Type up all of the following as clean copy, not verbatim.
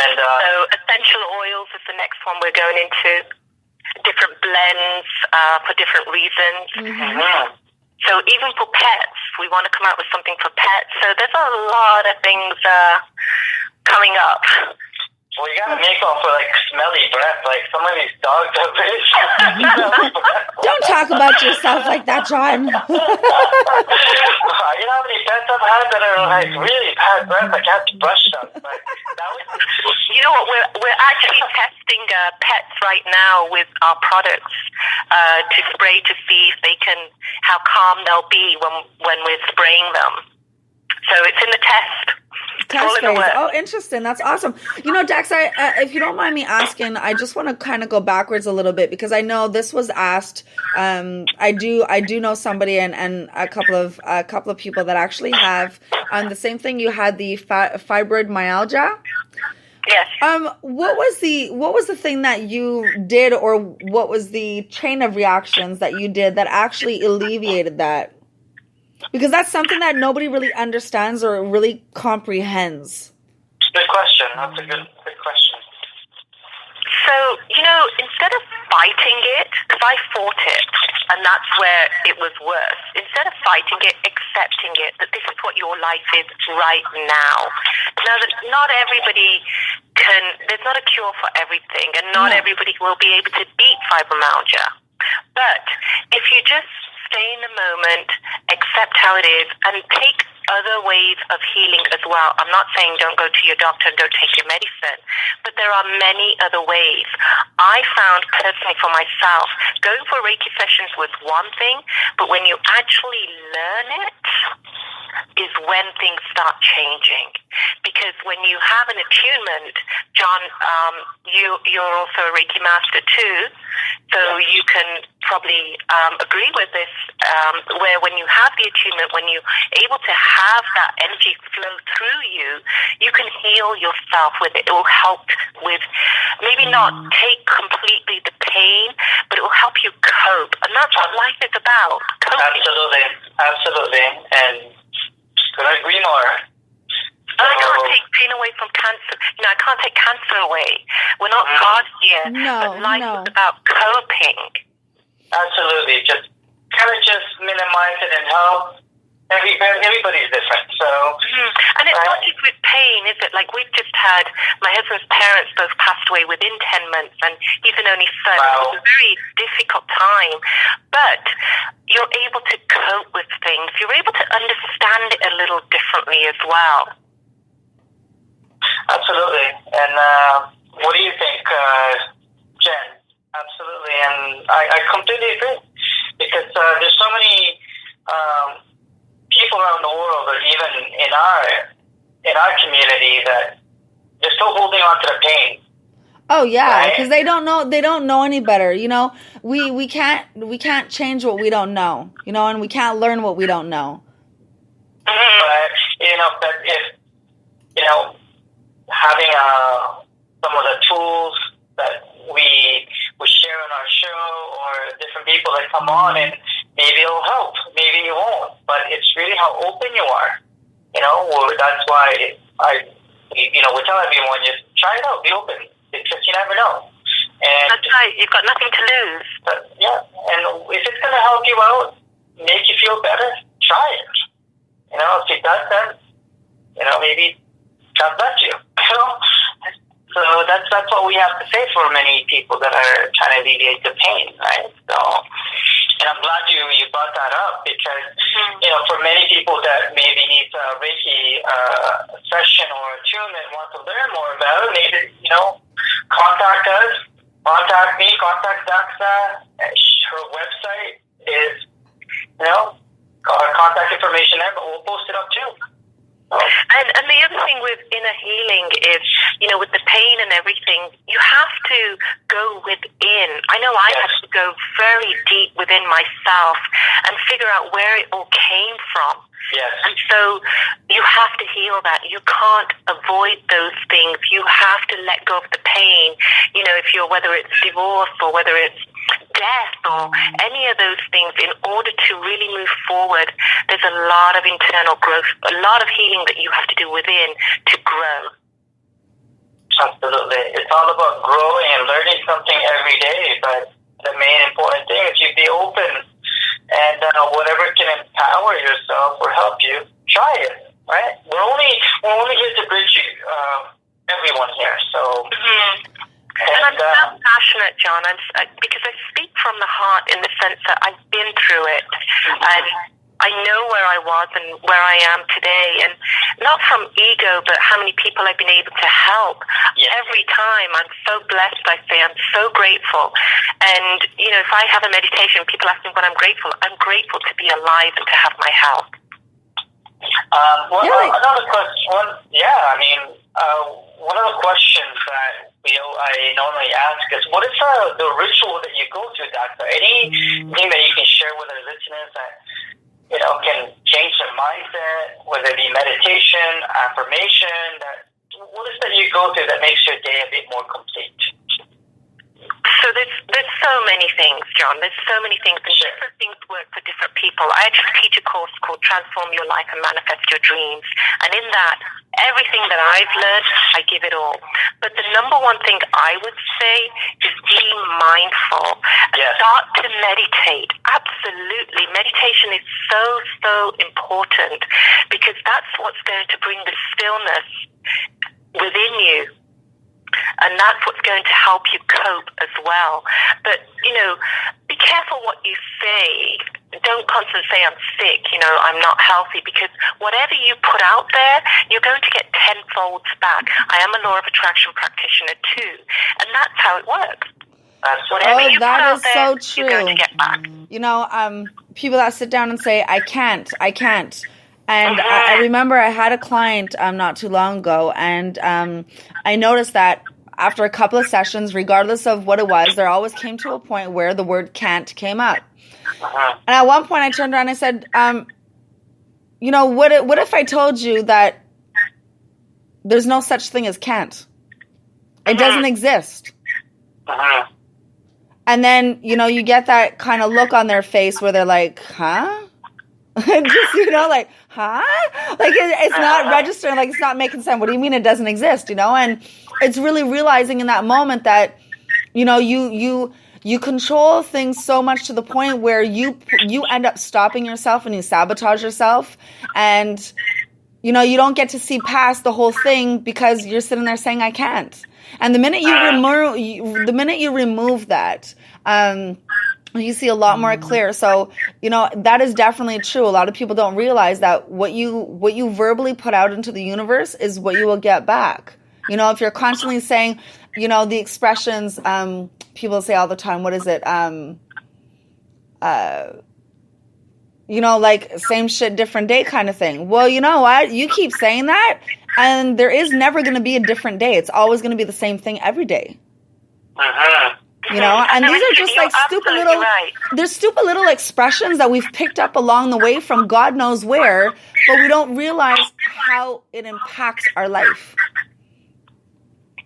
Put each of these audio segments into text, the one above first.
And so essential oils is the next one we're going into. Different blends for different reasons. Mm-hmm. So even for pets, we want to come out with something for pets. So there's a lot of things coming up. Well, you gotta make one for like smelly breath. Like some of these dogs have very smelly breath. Don't talk about yourself like that, John. You know how many pets I've had that are like really bad breath? Like I have to brush them. Like, you know what? We're actually testing pets right now with our products to spray to see if they can how calm they'll be when we're spraying them. So it's in the test. Test phase. Oh, interesting. That's awesome. You know, Daxa, if you don't mind me asking, I just want to kind of go backwards a little bit because I know this was asked. I do know somebody and a couple of people that actually have the same thing. You had the fibromyalgia. Yes. What was the thing that you did, or what was the chain of reactions that you did that actually alleviated that? Because that's something that nobody really understands or really comprehends. Good question. That's a good question. So, you know, instead of fighting it, because I fought it, and that's where it was worse. Instead of fighting it, accepting it, that this is what your life is right now. Now, that not everybody there's not a cure for everything, and not everybody will be able to beat fibromyalgia. But if you just stay in the moment, accept how it is, and take other ways of healing as well. I'm not saying don't go to your doctor and don't take your medicine, but there are many other ways. I found personally for myself, going for Reiki sessions was one thing, but when you actually learn it is when things start changing. Because when you have an attunement, John, you're also a Reiki master too, so you can probably agree with this, where when you have the attunement, when you're able to have that energy flow through you, you can heal yourself with it. It will help with, maybe not take completely the pain, but it will help you cope. And that's what life is about, coping. Absolutely. And couldn't agree more. And I can't take pain away from cancer. You know, I can't take cancer away. We're not God here. No, but life is about coping. Absolutely. Just kind of just minimize it and help. Everybody's different, so... And it's not just with pain, is it? Like, we've just had... My husband's parents both passed away within 10 months, and he's an only son. Wow. It was a very difficult time. But you're able to cope with things. You're able to understand it a little differently as well. Absolutely. And what do you think, Jen? Absolutely. And I completely agree. Because there's so many... people around the world, or even in our community, that they're still holding on to the pain. Oh yeah, because they don't know any better. You know, we can't change what we don't know. You know, and we can't learn what we don't know. Mm-hmm. But if having some of the tools that we share on our show, or different people that come on, and maybe it'll help, maybe it won't, but it's really how open you are. You know, that's why we tell everyone, just try it out, be open, because you never know. And that's right, you've got nothing to lose. And if it's going to help you out, make you feel better, try it. You know, if it does, then, maybe God bless you. So that's what we have to say for many people that are trying to alleviate the pain, right? So, and I'm glad you brought that up, because, for many people that maybe need a Reiki session or attunement, want to learn more about it, maybe, contact us, contact me, contact Daxa. Her website is, our contact information there, but we'll post it up too. And the other thing with inner healing is, with the pain and everything, you have to go within. I know I had to go very deep within myself and figure out where it all came from. Yes. And so you have to heal that. You can't avoid those things. You have to let go of the pain. Whether it's divorce or whether it's death or any of those things, in order to really move forward, there's a lot of internal growth, a lot of healing that you have to do within to grow. Absolutely. It's all about growing and learning something every day, but the main important thing is you be open and whatever can empower yourself or help you, try it, right? We're only here to bridge you, everyone here, so... And I'm so passionate, John, because I speak from the heart in the sense that I've been through it, and I know where I was and where I am today, and not from ego, but how many people I've been able to help. Yes. Every time, I'm so blessed, I say, I'm so grateful. And, you know, if I have a meditation, people ask me what I'm grateful. I'm grateful to be alive and to have my health. Another question, one of the questions that I normally ask is, what is the ritual that you go through, Daxa? Anything that you can share with our listeners that, you know, can change their mindset, whether it be meditation, affirmation, what is that you go through that makes your day a bit more complete? So there's so many things, John. There's so many things, and different things work for different people. I actually teach a course called Transform Your Life and Manifest Your Dreams. And in that, everything that I've learned, I give it all. But the number one thing I would say is be mindful. Yes. Start to meditate. Absolutely. Meditation is so important, because that's what's going to bring the stillness within you. And that's what's going to help you cope as well. But, you know, be careful what you say. Don't constantly say, I'm sick, you know, I'm not healthy, because whatever you put out there, you're going to get tenfold back. I am a law of attraction practitioner too, and that's how it works. That is so true. You're going to get back. You know, people that sit down and say, I can't. And I remember I had a client not too long ago, and I noticed that after a couple of sessions, regardless of what it was, there always came to a point where the word can't came up. And at one point I turned around and I said, you know, what if I told you that there's no such thing as can't? It doesn't exist. And then, you know, you get that kind of look on their face where they're like, huh? Just, you know, like, huh? Like, it's not registering, like, it's not making sense. What do you mean it doesn't exist, you know? And it's really realizing in that moment that, you know, you control things so much to the point where you end up stopping yourself and you sabotage yourself. And, you know, you don't get to see past the whole thing because you're sitting there saying, I can't. And the minute you remove that, you see a lot more clear. So, you know, that is definitely true. A lot of people don't realize that what you verbally put out into the universe is what you will get back. You know, if you're constantly saying, you know, the expressions, people say all the time, what is it? You know, like same shit, different day kind of thing. Well, you know what? You keep saying that, and there is never going to be a different day. It's always going to be the same thing every day. You know, and these are just like there's stupid little expressions that we've picked up along the way from God knows where, but we don't realize how it impacts our life.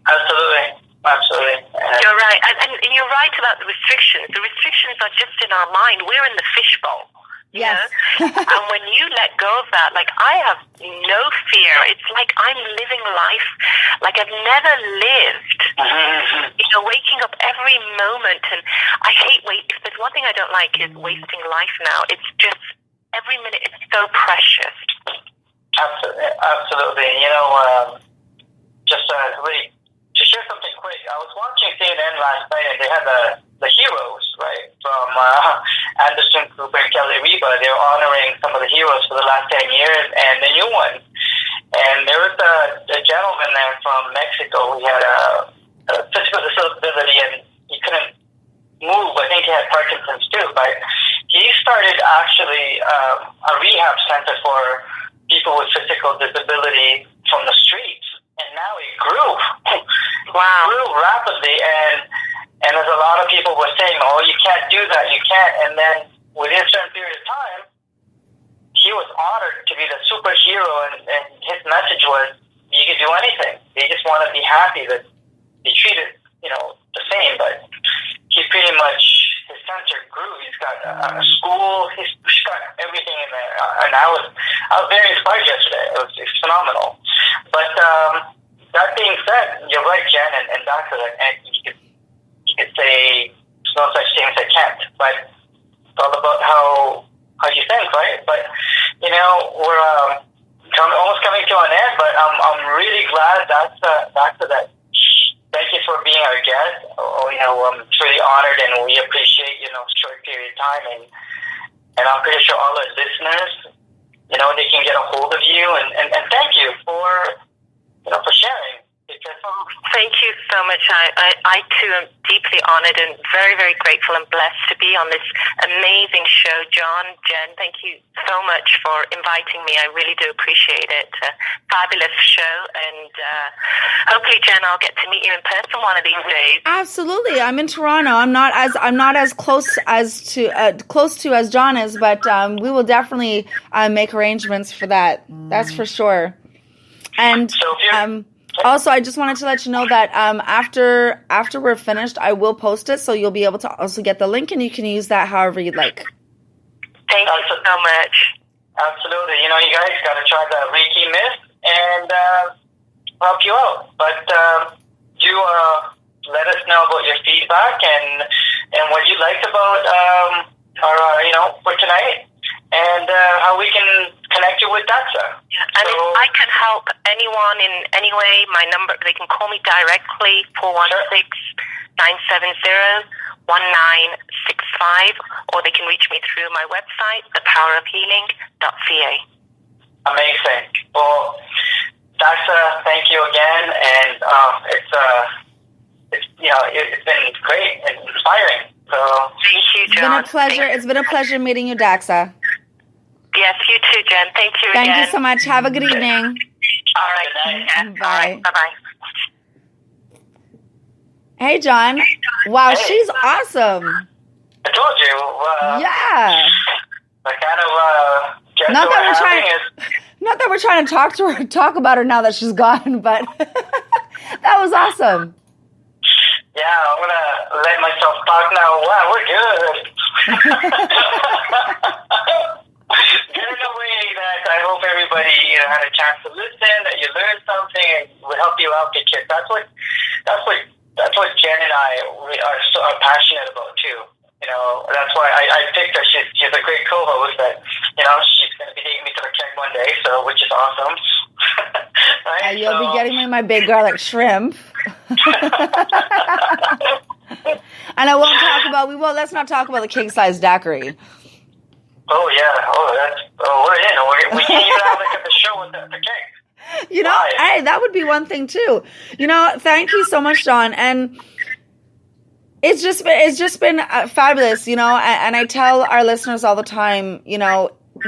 Absolutely. You're right. And you're right about the restrictions. The restrictions are just in our mind. We're in the fishbowl. You yes. know? And when you let go of that, like, I have no fear. It's like I'm living life like I've never lived. You know, waking up every moment. And I hate if there's one thing I don't like is wasting life now. It's just every minute is so precious. Absolutely. You know, just really to share something quick, I was watching CNN last night, and they had the heroes, right, from Anderson Cooper and Kelly Ripa. They were honoring some of the heroes for the last 10 years and the new ones. And there was a gentleman there from Mexico who had a physical disability, and he couldn't move. I think he had Parkinson's too, but he started actually a rehab center for people with physical disability from the streets. And now it grew. Wow. It grew rapidly, and there's a lot of people were saying, oh, you can't do that, you can't. And then within a certain period of time, he was honored to be the superhero, and his message was, you can do anything. They just want to be happy that they treated, you know, the same. But he pretty much, his center grew. He's got a school. He's got everything in there. And I was very inspired yesterday. It's phenomenal. But that being said, you're right, Jen, and Daxa, and you could say there's no such thing as I can't, but it's all about how you think, right? But we're almost coming to an end, but I'm really glad Daxa that. Thank you for being our guest. I'm truly honored, and we appreciate short period of time, and I'm pretty sure all our listeners, they can get a hold of you, and thank you for sharing. Thank you so much. I too am deeply honored and very, very grateful and blessed to be on this amazing show. John, Jen, thank you so much for inviting me. I really do appreciate it. Fabulous show, and hopefully, Jen, I'll get to meet you in person one of these days. Absolutely. I'm in Toronto. I'm not as close as John is, but we will definitely make arrangements for that. That's for sure. And also, I just wanted to let you know that after we're finished, I will post it, so you'll be able to also get the link, and you can use that however you'd like. Thank you so much. Absolutely. You guys got to try the Reiki Mist and help you out. But do let us know about your feedback and what you liked about our for tonight, and how we can connect you with Daxa. And if I can help anyone in any way, my number, they can call me directly, 416-970-1965, or they can reach me through my website, thepowerofhealing.ca. Amazing. Well, Daxa, thank you again, and it's been great and inspiring. So thank you, John. It's been a pleasure meeting you, Daxa. Yes, you too, Jen. Thank you again. Thank you so much. Have a good evening. All right. Bye. All right. Bye-bye. Hey, John. Wow, she's awesome. I told you. Yeah. The kind of not that we're trying to talk about her now that she's gone, but that was awesome. Yeah, I'm gonna let myself talk now. Wow, we're good. Good in a way that I hope everybody had a chance to listen, that you learned something, and will help you out, because that's what Jen and I are passionate about too. That's why I picked her. She's a great co-host. That she's going to be taking me to the keg one day, so which is awesome. Right? You'll be getting me my big garlic shrimp. And let's not talk about the king size daiquiri. Oh yeah. We're in. We can't even have the show with the cake. Hey, that would be one thing too. Thank you so much, John. And it's just been fabulous, and I tell our listeners all the time,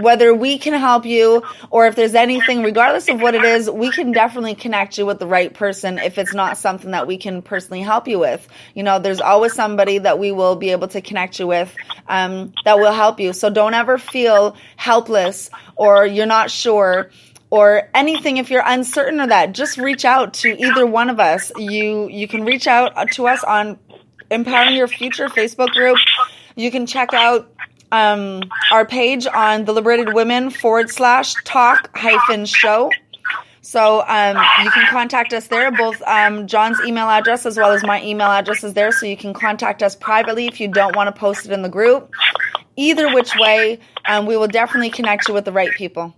whether we can help you or if there's anything, regardless of what it is, we can definitely connect you with the right person if it's not something that we can personally help you with. There's always somebody that we will be able to connect you with that will help you. So don't ever feel helpless or you're not sure or anything. If you're uncertain of that, just reach out to either one of us. You can reach out to us on Empowering Your Future Facebook group. You can check out our page on the Liberated Women /talk-show. So you can contact us there. Both John's email address as well as my email address is there, so you can contact us privately if you don't want to post it in the group. Either which way, we will definitely connect you with the right people.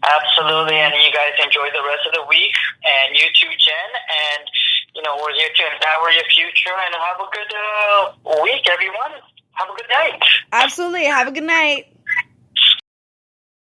Absolutely, and you guys enjoy the rest of the week, and you too, Jen, and we're here to empower your future, and have a good week, everyone. Have a good night. Absolutely. Have a good night.